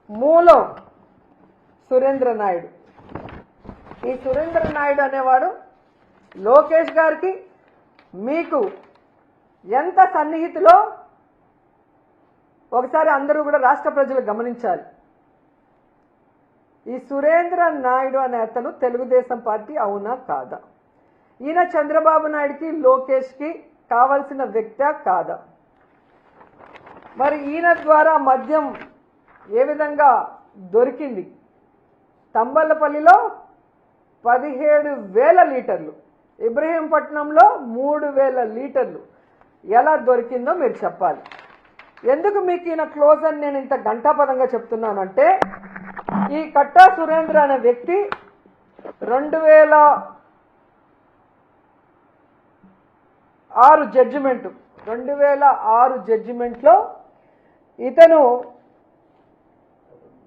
మూలం సురేంద్ర నాయుడు. ఈ సురేంద్ర నాయుడు అనేవాడు లోకేష్ గారికి మీకు ఎంత సన్నిహితులో ఒకసారి అందరూ కూడా రాష్ట్ర ప్రజలు గమనించాలి. ఈ సురేంద్ర నాయుడు అనే అతను తెలుగుదేశం పార్టీ అవునా కాదా? ఈయన చంద్రబాబు నాయుడుకి లోకేష్కి కావాల్సిన వ్యక్తి కాదా? మరి ఈయన ద్వారా మద్యం ఏ విధంగా దొరికింది? తంబలపల్లిలో 17,000 లీటర్లు, ఇబ్రహీంపట్నంలో 3,000 లీటర్లు ఎలా దొరికిందో మీరు చెప్పాలి. ఎందుకు మీకు ఈయన క్లోజ్ అని నేను ఇంత గంటాపదంగా చెప్తున్నానంటే, ఈ కట్టా సురేంద్ర అనే వ్యక్తి 2006 జడ్జిమెంట్లో ఇతను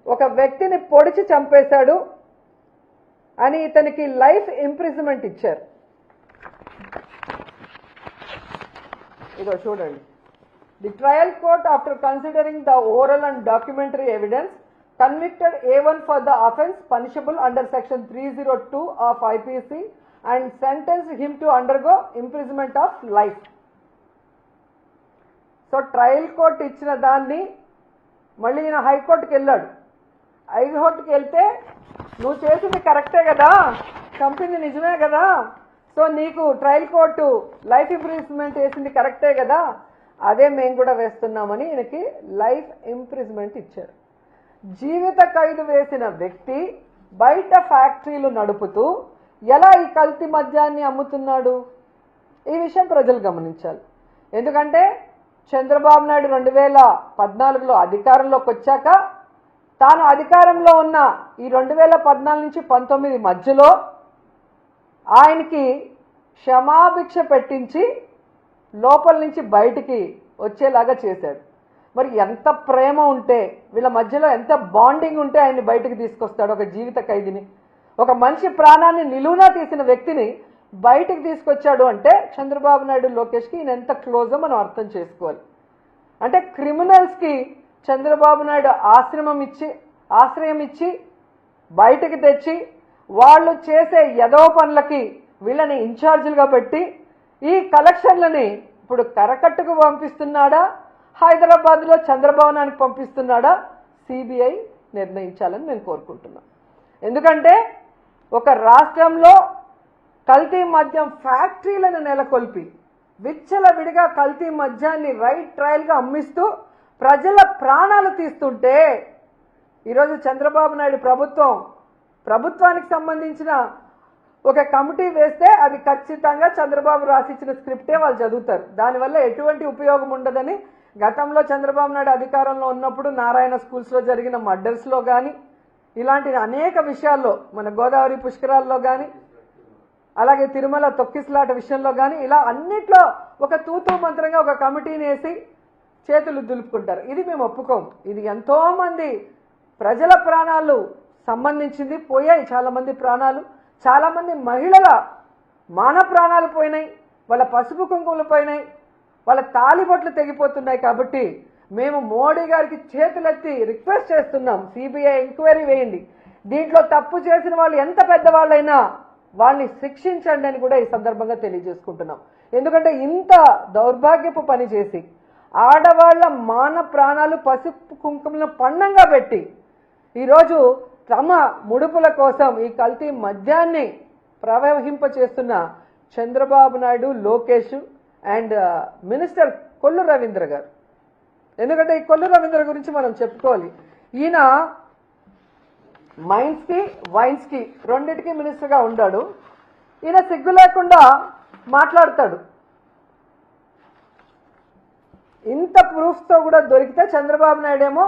ఒక వ్యక్తిని పొడిచి చంపేశాడు అని ఇతనికి లైఫ్ ఇంప్రిజన్మెంట్ ఇచ్చారు. ఇదో చూడండి. The trial court after considering the oral and documentary evidence convicted A1 for the offence punishable under section 302 of IPC and sentenced him to undergo imprisonment of life. So trial court ఇచ్చిన దాన్ని మళ్ళీ ఈయన హైకోర్టుకి వెళ్ళాడు. హైకోర్టుకి వెళ్తే నువ్వు చేసింది కరెక్టే కదా, చంపింది నిజమే కదా, సో నీకు ట్రయల్ కోర్టు లైఫ్ ఇంప్రిజన్మెంట్ వేసింది కరెక్టే కదా, అదే మేము కూడా వేస్తున్నామని ఈయనకి లైఫ్ ఇంప్రిజన్మెంట్ ఇచ్చారు. జీవిత ఖైదు వేసిన వ్యక్తి బయట ఫ్యాక్టరీలు నడుపుతూ ఎలా ఈ కల్తీ మద్యాన్ని అమ్ముతున్నాడు? ఈ విషయం ప్రజలు గమనించాలి. ఎందుకంటే చంద్రబాబు నాయుడు 2014లో అధికారంలోకి వచ్చాక తాను అధికారంలో ఉన్న ఈ 2014 నుంచి 19 మధ్యలో ఆయనకి క్షమాభిక్ష పెట్టించి లోపల నుంచి బయటికి వచ్చేలాగా చేశాడు. మరి ఎంత ప్రేమ ఉంటే, వీళ్ళ మధ్యలో ఎంత బాండింగ్ ఉంటే ఆయన్ని బయటికి తీసుకొస్తాడు? ఒక జీవిత ఖైదీని, ఒక మనిషి ప్రాణాన్ని నిలువునా తీసిన వ్యక్తిని బయటికి తీసుకొచ్చాడు అంటే చంద్రబాబు నాయుడు లోకేష్కి ఈయన ఎంత క్లోజో మనం అర్థం చేసుకోవాలి. అంటే క్రిమినల్స్కి చంద్రబాబు నాయుడు ఆశ్రయం ఇచ్చి బయటికి తెచ్చి వాళ్ళు చేసే ఎదవ పనులకి వీళ్ళని ఇన్ఛార్జీలుగా పెట్టి ఈ కలెక్షన్లని ఇప్పుడు కరకట్టుకు పంపిస్తున్నాడా, హైదరాబాద్లో చంద్రభవనానికి పంపిస్తున్నాడా? సిబిఐ నిర్ణయించాలని నేను కోరుకుంటున్నాను. ఎందుకంటే ఒక రాష్ట్రంలో కల్తీ మద్యం ఫ్యాక్టరీలను నెలకొల్పి విచ్చలవిడిగా కల్తీ మద్యాన్ని రైట్ ట్రయల్గా అమ్మిస్తూ ప్రజల ప్రాణాలు తీస్తుంటే ఈరోజు చంద్రబాబు నాయుడు ప్రభుత్వానికి సంబంధించిన ఒక కమిటీ వేస్తే అది ఖచ్చితంగా చంద్రబాబు రాసిచ్చిన స్క్రిప్టే వాళ్ళు చదువుతారు. దానివల్ల ఎటువంటి ఉపయోగం ఉండదని గతంలో చంద్రబాబు నాయుడు అధికారంలో ఉన్నప్పుడు నారాయణ స్కూల్స్లో జరిగిన మర్డర్స్లో కానీ, ఇలాంటి అనేక విషయాల్లో, మన గోదావరి పుష్కరాల్లో కానీ, అలాగే తిరుమల తొక్కిసలాట విషయంలో కానీ, ఇలా అన్నిట్లో ఒక తూతూ మంత్రంగా ఒక కమిటీని వేసి చేతులు దులుపుకుంటారు. ఇది మేము ఒప్పుకోం. ఇది ఎంతోమంది ప్రజల ప్రాణాలు సంబంధించింది, పోయాయి చాలామంది ప్రాణాలు, చాలామంది మహిళల మాన ప్రాణాలు పోయినాయి, వాళ్ళ పసుపు కుంకుమలు పోయినాయి, వాళ్ళ తాలిబొట్లు తెగిపోతున్నాయి. కాబట్టి మేము మోడీ గారికి చేతులెత్తి రిక్వెస్ట్ చేస్తున్నాం, సిబిఐ ఎంక్వైరీ వేయండి, దీంట్లో తప్పు చేసిన వాళ్ళు ఎంత పెద్దవాళ్ళైనా వాళ్ళని శిక్షించండి అని కూడా ఈ సందర్భంగా తెలియజేసుకుంటున్నాం. ఎందుకంటే ఇంత దౌర్భాగ్యపు పని చేసి ఆడవాళ్ల మాన ప్రాణాలు పసుపు కుంకుమలను పణంగా పెట్టి ఈరోజు తమ ముడుపుల కోసం ఈ కల్తీ మద్యాన్ని ప్రవహింపచేస్తున్న చంద్రబాబు నాయుడు, లోకేష్ అండ్ మినిస్టర్ కొల్లు రవీంద్ర గారు. ఎందుకంటే ఈ కొల్లు రవీంద్ర గురించి మనం చెప్పుకోవాలి. ఈయన మైన్స్కి వైన్స్కి రెండింటికి మినిస్టర్గా ఉన్నాడు. ఈయన సిగ్గు లేకుండా మాట్లాడతాడు. ఇంత ప్రూఫ్స్తో కూడా దొరికితే చంద్రబాబు నాయుడు ఏమో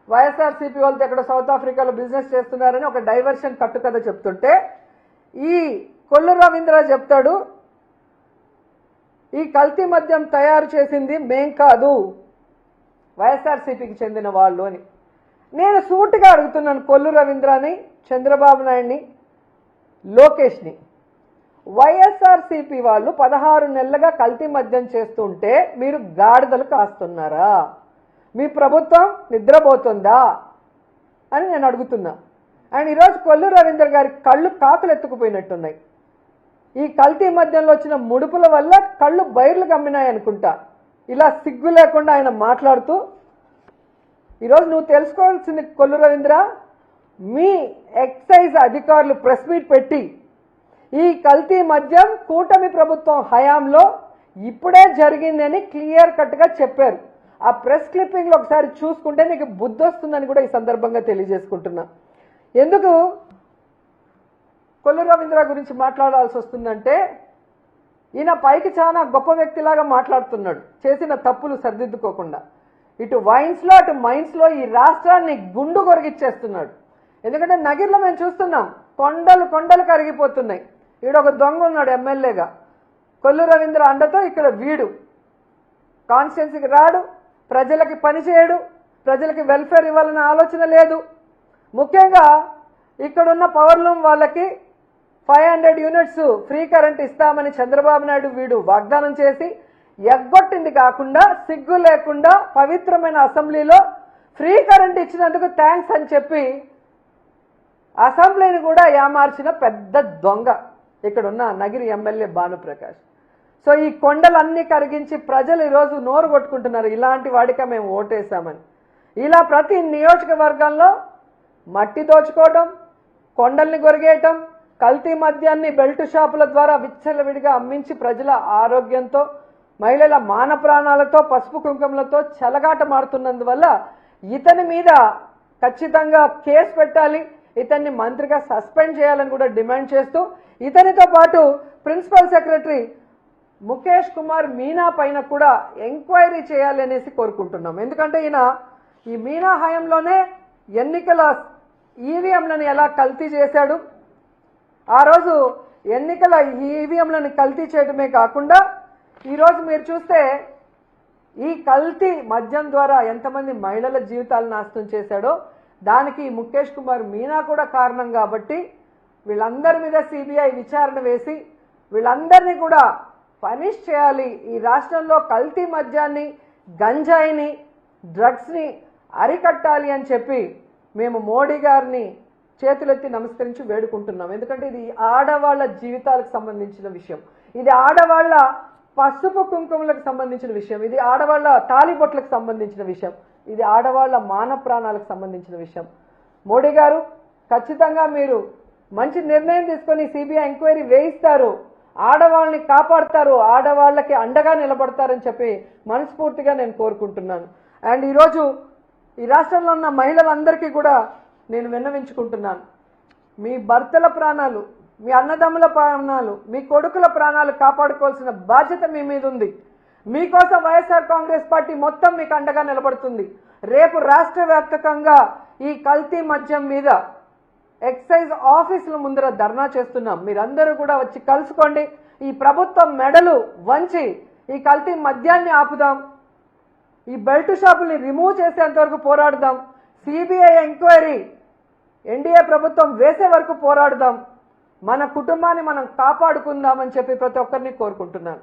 వైఎస్ఆర్సీపీ వాళ్ళతో ఎక్కడ సౌత్ ఆఫ్రికాలో బిజినెస్ చేస్తున్నారని ఒక డైవర్షన్ కట్టుకథ చెప్తుంటే, ఈ కొల్లు రవీంద్ర చెప్తాడు ఈ కల్తీ మద్యం తయారు చేసింది మేం కాదు, వైఎస్ఆర్సీపీకి చెందిన వాళ్ళు అని. నేను సూటిగా అడుగుతున్నాను కొల్లు రవీంద్రని, చంద్రబాబు నాయుడిని, లోకేష్ని, వైఎస్ఆర్సీపీ వాళ్ళు 16 నెలలుగా కల్తీ మద్యం చేస్తుంటే మీరు గాడిదలు కాస్తున్నారా? మీ ప్రభుత్వం నిద్రపోతుందా అని నేను అడుగుతున్నా. అండ్ ఈరోజు కొల్లు రవీంద్ర గారి కళ్ళు కాకులు ఎత్తుకుపోయినట్టున్నాయి. ఈ కల్తీ మద్యంలో వచ్చిన ముడుపుల వల్ల కళ్ళు బైర్లు కమ్మినాయి అనుకుంటా. ఇలా సిగ్గు లేకుండా ఆయన మాట్లాడుతూ, ఈరోజు నువ్వు తెలుసుకోవాల్సింది కొల్లు రవీంద్ర, మీ ఎక్సైజ్ అధికారులు ప్రెస్ మీట్ పెట్టి ఈ కల్తీ మద్యం కూటమి ప్రభుత్వం హయాంలో ఇప్పుడే జరిగిందని క్లియర్ కట్గా చెప్పారు. ఆ ప్రెస్ క్లిప్పింగ్లో ఒకసారి చూసుకుంటే నీకు బుద్ధి వస్తుందని కూడా ఈ సందర్భంగా తెలియజేసుకుంటున్నా. ఎందుకు కొల్లు రవీంద్ర గురించి మాట్లాడాల్సి వస్తుందంటే, ఈయన పైకి చాలా గొప్ప వ్యక్తిలాగా మాట్లాడుతున్నాడు, చేసిన తప్పులు సరిదిద్దుకోకుండా. ఇటు వైన్స్లో అటు మైన్స్లో ఈ రాష్ట్రాన్ని గుండు కొరిగిచ్చేస్తున్నాడు. ఎందుకంటే నగిరిలో మేము చూస్తున్నాం, కొండలు కొండలు కరిగిపోతున్నాయి. ఈడొక దొంగ ఉన్నాడు ఎమ్మెల్యేగా, కొల్లు రవీంద్ర అండతో ఇక్కడ వీడు కాన్స్టిట్యున్సీకి రాడు, ప్రజలకి పని చేయడు, ప్రజలకి వెల్ఫేర్ ఇవ్వాలన్న ఆలోచన లేదు. ముఖ్యంగా ఇక్కడున్న పవర్లూమ్ వాళ్ళకి 500 యూనిట్స్ ఫ్రీ కరెంట్ ఇస్తామని చంద్రబాబు నాయుడు వీడు వాగ్దానం చేసి ఎగ్గొట్టింది కాకుండా సిగ్గు లేకుండా పవిత్రమైన అసెంబ్లీలో ఫ్రీ కరెంట్ ఇచ్చినందుకు థ్యాంక్స్ అని చెప్పి అసెంబ్లీని కూడా ఏమార్చిన పెద్ద దొంగ ఇక్కడున్న నగిరి ఎమ్మెల్యే భానుప్రకాష్. సో ఈ కొండలన్నీ కరిగించి ప్రజలు ఈరోజు నోరు కొట్టుకుంటున్నారు, ఇలాంటి వాడిగా మేము ఓటేశామని. ఇలా ప్రతి నియోజకవర్గంలో మట్టి దోచుకోవడం, కొండల్ని గొరిగేయటం, కల్తీ మద్యాన్ని బెల్ట్ షాపుల ద్వారా విచ్చలవిడిగా అమ్మించి ప్రజల ఆరోగ్యంతో, మహిళల మాన ప్రాణాలతో, పసుపు కుంకుమలతో చెలగాట మారుతున్నందువల్ల ఇతని మీద ఖచ్చితంగా కేసు పెట్టాలి, ఇతన్ని మంత్రిగా సస్పెండ్ చేయాలని కూడా డిమాండ్ చేస్తూ, ఇతనితో పాటు ప్రిన్సిపల్ సెక్రటరీ ముఖేష్ కుమార్ మీనా పైన కూడా ఎంక్వైరీ చేయాలి అనేసి కోరుకుంటున్నాం. ఎందుకంటే ఈయన ఈ మీనా హయాంలోనే ఎన్నికల ఈవీఎంలను ఎలా కల్తీ చేశాడు, ఆ రోజు ఎన్నికల ఈవీఎంలను కల్తీ చేయడమే కాకుండా ఈరోజు మీరు చూస్తే ఈ కల్తీ మద్యం ద్వారా ఎంతమంది మహిళల జీవితాలు నాశనం చేశాడో దానికి ముఖేష్ కుమార్ మీనా కూడా కారణం. కాబట్టి వీళ్ళందరి మీద సిబిఐ విచారణ వేసి వీళ్ళందరినీ కూడా పనిష్ చేయాలి. ఈ రాష్ట్రంలో కల్తీ మద్యాన్ని, గంజాయిని, డ్రగ్స్ని అరికట్టాలి అని చెప్పి మేము మోడీ గారిని చేతులెత్తి నమస్కరించి వేడుకుంటున్నాం. ఎందుకంటే ఇది ఆడవాళ్ల జీవితాలకు సంబంధించిన విషయం, ఇది ఆడవాళ్ల పసుపు కుంకుమలకు సంబంధించిన విషయం, ఇది ఆడవాళ్ల తాలిబొట్లకు సంబంధించిన విషయం, ఇది ఆడవాళ్ల మాన ప్రాణాలకు సంబంధించిన విషయం. మోడీ గారు ఖచ్చితంగా మీరు మంచి నిర్ణయం తీసుకొని సిబిఐ ఎంక్వైరీ వేయిస్తారు, ఆడవాళ్ళని కాపాడతారు, ఆడవాళ్ళకి అండగా నిలబడతారని చెప్పి మనస్ఫూర్తిగా నేను కోరుకుంటున్నాను. అండ్ ఈరోజు ఈ రాష్ట్రంలో ఉన్న మహిళలందరికీ కూడా నేను విన్నవించుకుంటున్నాను, మీ భర్తల ప్రాణాలు, మీ అన్నదమ్ముల ప్రాణాలు, మీ కొడుకుల ప్రాణాలు కాపాడుకోవాల్సిన బాధ్యత మీ మీద ఉంది. మీకోసం వైఎస్ఆర్ కాంగ్రెస్ పార్టీ మొత్తం మీకు అండగా నిలబడుతుంది. రేపు రాష్ట్ర వ్యాప్తంగా ఈ కల్తీ మద్యం మీద ఎక్సైజ్ ఆఫీసుల ముందర ధర్నా చేస్తున్నాం. మీరందరూ కూడా వచ్చి కలుసుకోండి. ఈ ప్రభుత్వం మెడలు వంచి ఈ కల్తీ మద్యాన్ని ఆపుదాం, ఈ బెల్ట్ షాపుల్ని రిమూవ్ చేసేంత వరకు పోరాడదాం, సిబిఐ ఎంక్వైరీ ఎన్డీఏ ప్రభుత్వం వేసే వరకు పోరాడదాం, మన కుటుంబాన్ని మనం కాపాడుకుందామని చెప్పి ప్రతి ఒక్కరిని కోరుకుంటున్నాను.